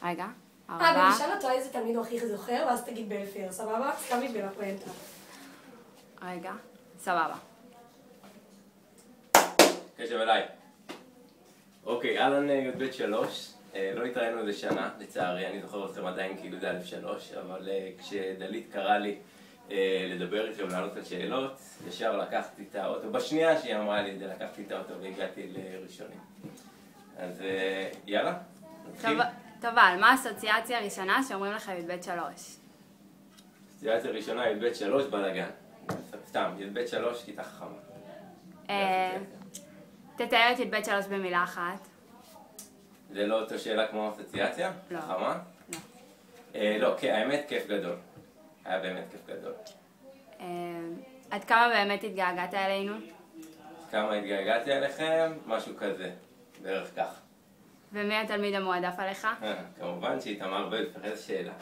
רגע, 4. ונשאל אותו איזה תלמיד הוא הכי זוכר, ואז תגיד באפר, סבבה? סתם בשביל הפואנטה. רגע, סבבה. קשב אליי. אוקיי, אהלן י"ב 3. לא התראינו איזה שנה, לצערי, אני זוכר אתכם עדיין כאילו זה א'3, אבל כשדלית קרא לי לדבר איתכם, לענות על שאלות, ישר לקחתי את האוטו, בשנייה שהיא אמרה לי את זה, לקחתי את האוטו והגעתי לראשונים. אז יאללה, נתחיל. טוב, על מה האסוציאציה הראשונה שאומרים לך י"ב 3? אסוציאציה ראשונה, י"ב 3, בלאגן. סתם, י"ב 3, כיתה חכמה. תתאר את י"ב 3 במילה אחת. זה לא אותה שאלה כמו אסוציאציה? לא. חכמה? לא. לא, האמת כיף גדול. היה באמת כיף גדול. עד כמה באמת התגעגעת אלינו? כמה התגעגעתי אליכם? משהו כזה, בערך כך. ומי התלמיד המועדף עליך? כמובן שאיתמר בלפר, איזה שאלה.